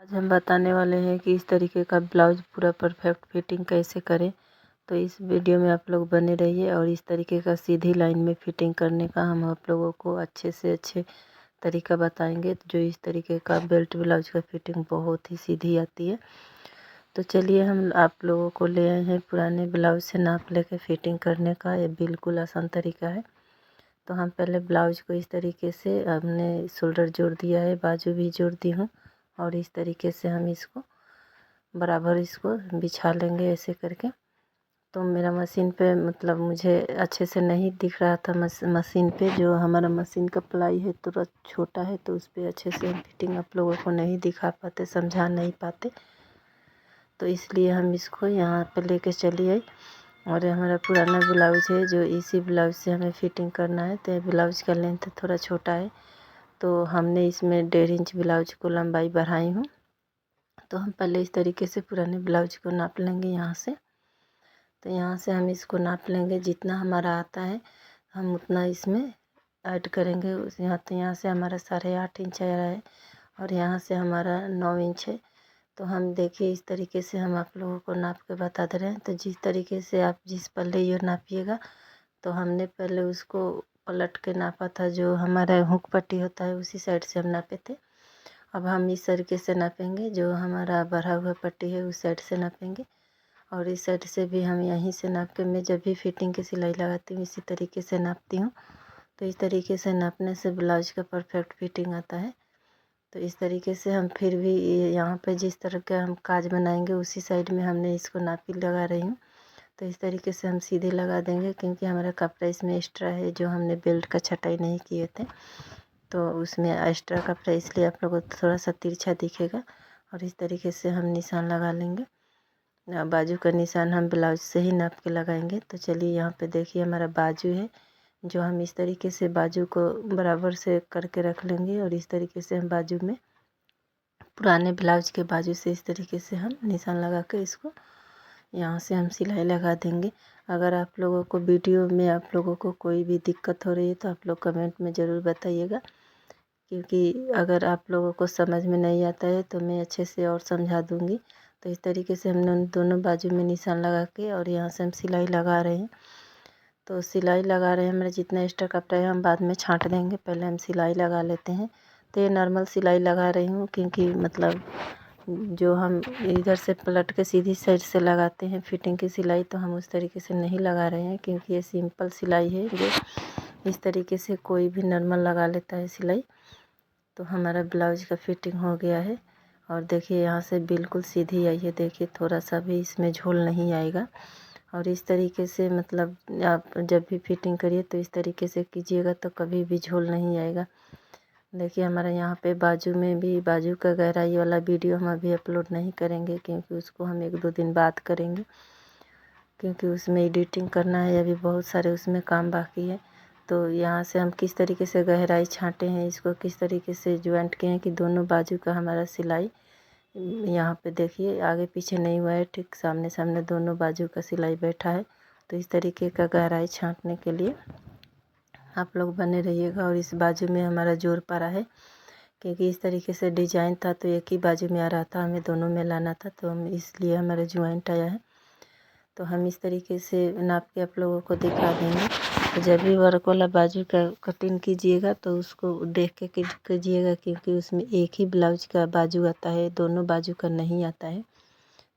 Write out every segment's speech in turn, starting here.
आज हम बताने वाले हैं कि इस तरीके का ब्लाउज पूरा परफेक्ट फिटिंग कैसे करें। तो इस वीडियो में आप लोग बने रहिए और इस तरीके का सीधी लाइन में फिटिंग करने का हम आप लोगों को अच्छे से अच्छे तरीका बताएंगे। जो इस तरीके का बेल्ट ब्लाउज का फिटिंग बहुत ही सीधी आती है। तो चलिए हम आप लोगों को ले आए हैं पुराने ब्लाउज से नाप लेकर फिटिंग करने का। ये बिल्कुल आसान तरीका है। तो हम पहले ब्लाउज को इस तरीके से हमने शोल्डर जोड़ दिया है, बाजू भी जोड़ दी हूँ और इस तरीके से हम इसको बराबर इसको बिछा लेंगे ऐसे करके। तो मेरा मशीन पे मतलब मुझे अच्छे से नहीं दिख रहा था मशीन पे, जो हमारा मशीन का प्लाई है थोड़ा छोटा है तो उस पर अच्छे से हम फिटिंग आप लोगों को नहीं दिखा पाते, समझा नहीं पाते। तो इसलिए हम इसको यहाँ पे लेके चली आई और हमारा पुराना ब्लाउज है जो इसी ब्लाउज से हमें फिटिंग करना है। तो ब्लाउज का लेंथ थोड़ा छोटा है तो हमने इसमें 1.5 इंच ब्लाउज को लंबाई बढ़ाई हूँ। तो हम पहले इस तरीके से पुराने ब्लाउज को नाप लेंगे यहाँ से। तो यहाँ से हम इसको नाप लेंगे, जितना हमारा आता है हम उतना इसमें ऐड करेंगे। उस यहाँ से हमारा 8.5 इंच आया है और यहाँ से हमारा 9 इंच है। तो हम देखिए इस तरीके से हम आप लोगों को नाप के बता दे रहे हैं। तो जिस तरीके से आप जिस पल्ले ये नापिएगा, तो हमने पहले उसको पलट के नापा था, जो हमारा हुक पट्टी होता है उसी साइड से हम नापे थे। अब हम इस तरीके से नापेंगे, जो हमारा बढ़ा हुआ पट्टी है उस साइड से नापेंगे और इस साइड से भी हम यहीं से नाप के, मैं जब भी फिटिंग की सिलाई लगाती हूँ इसी तरीके से नापती हूँ। तो इस तरीके से नापने से ब्लाउज का परफेक्ट फिटिंग आता है। तो इस तरीके से हम फिर भी यहाँ पे जिस तरह का हम काज बनाएंगे उसी साइड में हमने इसको नापी लगा रही हूँ। तो इस तरीके से हम सीधे लगा देंगे, क्योंकि हमारा कपड़ा इसमें एक्स्ट्रा है जो हमने बेल्ट का छटाई नहीं किए थे, तो उसमें एक्स्ट्रा कपड़ा, इसलिए आप लोगों को थोड़ा सा तिरछा दिखेगा। और इस तरीके से हम निशान लगा लेंगे। बाजू का निशान हम ब्लाउज से ही नाप के लगाएंगे। तो चलिए यहाँ पे देखिए हमारा बाजू है, जो हम इस तरीके से बाजू को बराबर से करके रख लेंगे और इस तरीके से हम बाजू में पुराने ब्लाउज के बाजू से इस तरीके से हम निशान लगा के इसको यहाँ से हम सिलाई लगा देंगे। अगर आप लोगों को वीडियो में आप लोगों को कोई भी दिक्कत हो रही है तो आप लोग कमेंट में ज़रूर बताइएगा, क्योंकि अगर आप लोगों को समझ में नहीं आता है तो मैं अच्छे से और समझा दूँगी। तो इस तरीके से हमने उन दोनों बाजू में निशान लगा के और यहाँ से हम सिलाई लगा रहे हैं। तो सिलाई लगा रहे हैं, हमारा जितना एक्स्ट्रा कपड़ा है हम बाद में छांट देंगे, पहले हम सिलाई लगा लेते हैं। तो ये नॉर्मल सिलाई लगा रही हूँ, क्योंकि मतलब जो हम इधर से पलट के सीधी साइड से लगाते हैं फिटिंग की सिलाई, तो हम उस तरीके से नहीं लगा रहे हैं, क्योंकि ये सिंपल सिलाई है जो इस तरीके से कोई भी नॉर्मल लगा लेता है सिलाई। तो हमारा ब्लाउज का फिटिंग हो गया है और देखिए यहाँ से बिल्कुल सीधी आई है, देखिए थोड़ा सा भी इसमें झोल नहीं आएगा। और इस तरीके से मतलब आप जब भी फिटिंग करिए तो इस तरीके से कीजिएगा तो कभी भी झोल नहीं आएगा। देखिए हमारा यहाँ पे बाजू में भी, बाजू का गहराई वाला वीडियो हम अभी अपलोड नहीं करेंगे, क्योंकि उसको हम 1-2 दिन बाद करेंगे, क्योंकि उसमें एडिटिंग करना है, अभी बहुत सारे उसमें काम बाकी है। तो यहाँ से हम किस तरीके से गहराई छांटे हैं, इसको किस तरीके से ज्वाइंट किए हैं कि दोनों बाजू का हमारा सिलाई यहाँ पे देखिए आगे पीछे नहीं हुआ है, ठीक सामने सामने दोनों बाजू का सिलाई बैठा है। तो इस तरीके का गहराई छांटने के लिए आप लोग बने रहिएगा। और इस बाजू में हमारा जोड़ पड़ा है, क्योंकि इस तरीके से डिजाइन था तो एक ही बाजू में आ रहा था, हमें दोनों में लाना था, तो हम इसलिए हमारा ज्वाइंट आया है। तो हम इस तरीके से नाप के आप लोगों को दिखा देंगे। तो जब भी वर्क वाला बाजू का कटिंग कीजिएगा तो उसको देख के कीजिएगा, क्योंकि उसमें एक ही ब्लाउज का बाजू आता है, दोनों बाजू का नहीं आता है।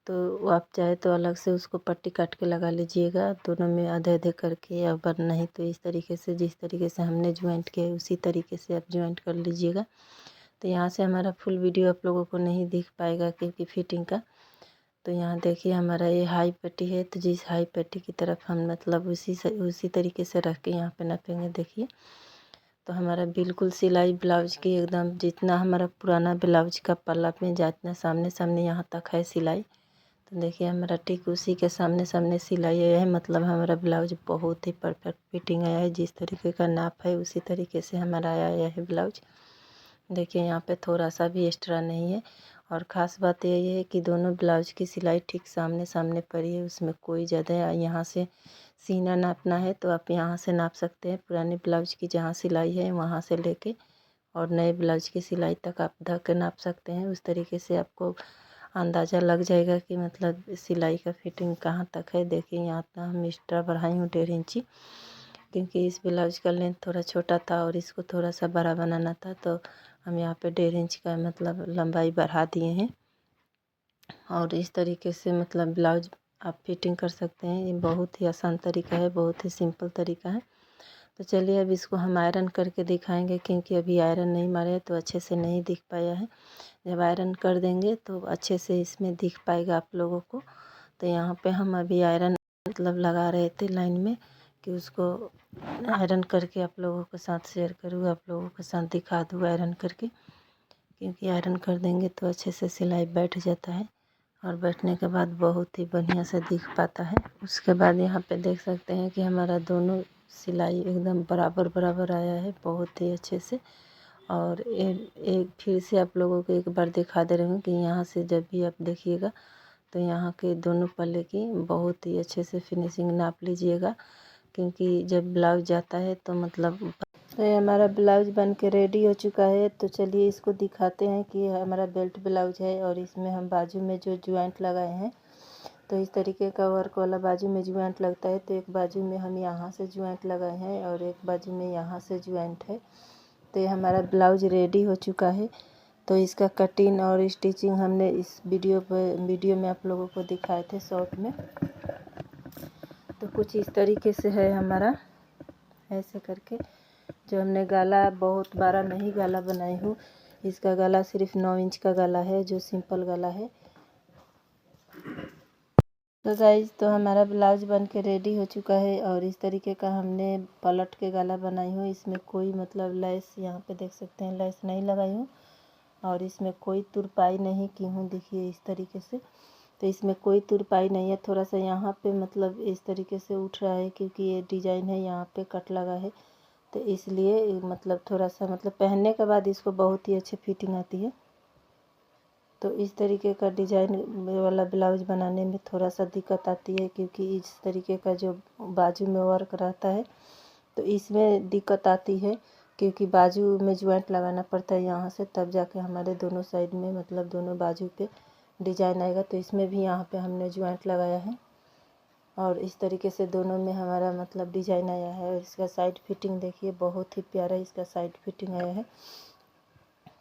तो आप चाहे तो अलग से उसको पट्टी काट के लगा लीजिएगा, दोनों में आधे आधे करके, या बर नहीं तो इस तरीके से जिस तरीके से हमने ज्वाइंट किया है उसी तरीके से आप ज्वाइंट कर लीजिएगा। तो यहाँ से हमारा फुल वीडियो आप लोगों को नहीं दिख पाएगा क्योंकि फिटिंग का। तो यहाँ देखिए हमारा ये हाई पट्टी है, तो जिस हाई पट्टी की तरफ हम मतलब उसी तरीके से रख के यहाँ पे नापेंगे। देखिए तो हमारा बिल्कुल सिलाई ब्लाउज की एकदम जितना हमारा पुराना ब्लाउज का पल्ला में जितना सामने सामने यहाँ तक है सिलाई, तो देखिए हमारा ठीक उसी के सामने सामने सिलाई आया है। मतलब हमारा ब्लाउज बहुत ही परफेक्ट फिटिंग आया है, जिस तरीके का नाप है उसी तरीके से हमारा आया है ब्लाउज। देखिए यहाँ पे थोड़ा सा भी एक्स्ट्रा नहीं है। और ख़ास बात यही है कि दोनों ब्लाउज की सिलाई ठीक सामने सामने पड़ी है, उसमें कोई ज़्यादा यहाँ से सीना नापना है तो आप यहाँ से नाप सकते हैं, पुराने ब्लाउज की जहाँ सिलाई है वहाँ से लेके और नए ब्लाउज की सिलाई तक आप ढक के नाप सकते हैं। उस तरीके से आपको अंदाज़ा लग जाएगा कि मतलब सिलाई का फिटिंग कहाँ तक है। देखिए यहाँ तक हम एक्स्ट्रा बढ़ाई हूँ 1.5 इंची, क्योंकि इस ब्लाउज का लेंथ थोड़ा छोटा था और इसको थोड़ा सा बड़ा बनाना था, तो हम यहाँ पे 1.5 इंच का मतलब लंबाई बढ़ा दिए हैं। और इस तरीके से मतलब ब्लाउज आप फिटिंग कर सकते हैं। ये बहुत ही आसान तरीका है, बहुत ही सिंपल तरीका है। तो चलिए अब इसको हम आयरन करके दिखाएंगे, क्योंकि अभी आयरन नहीं मारे तो अच्छे से नहीं दिख पाया है। जब आयरन कर देंगे तो अच्छे से इसमें दिख पाएगा आप लोगों को। तो यहाँ पे हम अभी आयरन मतलब लगा रहे थे लाइन में, कि उसको आयरन करके आप लोगों के साथ शेयर करूँ, आप लोगों के साथ दिखा दूँ आयरन करके, क्योंकि आयरन कर देंगे तो अच्छे से सिलाई बैठ जाता है और बैठने के बाद बहुत ही बढ़िया से दिख पाता है। उसके बाद यहाँ पे देख सकते हैं कि हमारा दोनों सिलाई एकदम बराबर बराबर आया है, बहुत ही अच्छे से। और एक फिर से आप लोगों को एक बार दिखा दे रही हूँ कि यहाँ से जब भी आप देखिएगा तो यहाँ के दोनों पल्ले की बहुत ही अच्छे से फिनिशिंग नाप लीजिएगा, क्योंकि जब ब्लाउज जाता है तो मतलब। तो ये हमारा ब्लाउज बन के रेडी हो चुका है। तो चलिए इसको दिखाते हैं कि हमारा बेल्ट ब्लाउज है और इसमें हम बाजू में जो ज्वाइंट लगाए हैं, तो इस तरीके का वर्क वाला बाजू में ज्वाइंट लगता है। तो एक बाजू में हम यहाँ से ज्वाइंट लगाए हैं और एक बाजू में यहाँ से ज्वाइंट है। तो ये हमारा ब्लाउज रेडी हो चुका है। तो इसका कटिंग और स्टिचिंग हमने इस वीडियो में आप लोगों को दिखाए थे शॉर्ट में। तो कुछ इस तरीके से है हमारा, ऐसे करके जो हमने गला बहुत बड़ा नहीं गला बनाई हूँ। इसका गला सिर्फ 9 इंच का गला है, जो सिंपल गला है। तो गाइज तो हमारा ब्लाउज बन के रेडी हो चुका है और इस तरीके का हमने पलट के गला बनाई हूँ। इसमें कोई मतलब लैस, यहाँ पे देख सकते हैं लैस नहीं लगाई हूँ और इसमें कोई तुरपाई नहीं की हूँ। देखिए इस तरीके से, तो इसमें कोई तुरपाई नहीं है। थोड़ा सा यहाँ पे मतलब इस तरीके से उठ रहा है, क्योंकि ये डिजाइन है, यहाँ पे कट लगा है, तो इसलिए मतलब थोड़ा सा मतलब पहनने के बाद इसको बहुत ही अच्छी फिटिंग आती है। तो इस तरीके का डिजाइन वाला ब्लाउज बनाने में थोड़ा सा दिक्कत आती है, क्योंकि इस तरीके का जो बाजू में वर्क रहता है तो इसमें दिक्कत आती है, क्योंकि बाजू में ज्वाइंट लगाना पड़ता है यहाँ से, तब जाके हमारे दोनों साइड में मतलब दोनों बाजू पे डिजाइन आएगा। तो इसमें भी यहाँ पे हमने ज्वाइंट लगाया है और इस तरीके से दोनों में हमारा मतलब डिजाइन आया है। और इसका साइड फिटिंग देखिए, बहुत ही प्यारा इसका साइड फिटिंग आया है।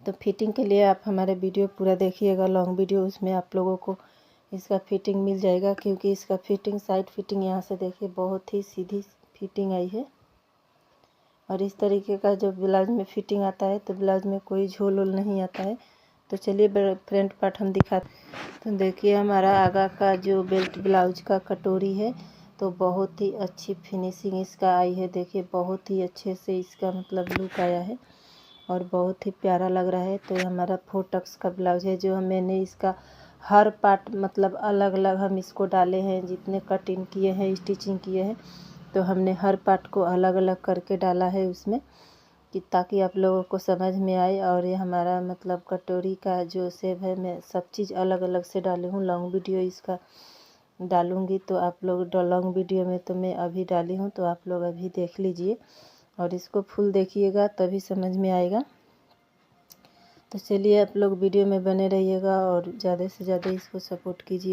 तो फिटिंग के लिए आप हमारे वीडियो पूरा देखिएगा, लॉन्ग वीडियो, उसमें आप लोगों को इसका फिटिंग मिल जाएगा। क्योंकि इसका फिटिंग साइड फिटिंग यहाँ से देखिए बहुत ही सीधी फिटिंग आई है। और इस तरीके का जो ब्लाउज में फिटिंग आता है तो ब्लाउज में कोई झोल वोल नहीं आता है। तो चलिए फ्रंट पार्ट हम दिखाते। तो देखिए हमारा आगा का जो बेल्ट ब्लाउज का कटोरी है, तो बहुत ही अच्छी फिनिशिंग इसका आई है। देखिए बहुत ही अच्छे से इसका मतलब लुक आया है और बहुत ही प्यारा लग रहा है। तो ये हमारा 4 टक्स का ब्लाउज है, जो मैंने इसका हर पार्ट मतलब अलग अलग हम इसको डाले हैं, जितने कटिंग किए हैं स्टिचिंग किए हैं, तो हमने हर पार्ट को अलग अलग करके डाला है उसमें, कि ताकि आप लोगों को समझ में आए। और ये हमारा मतलब कटोरी का जो शेप है, मैं सब चीज़ अलग अलग से डाली हूँ। लॉन्ग वीडियो इसका डालूँगी तो आप लोग, लॉन्ग वीडियो में तो मैं अभी डाली हूँ, तो आप लोग अभी देख लीजिए और इसको फुल देखिएगा तभी समझ में आएगा। तो चलिए आप लोग वीडियो में बने रहिएगा और ज़्यादा से ज़्यादा इसको सपोर्ट कीजिए।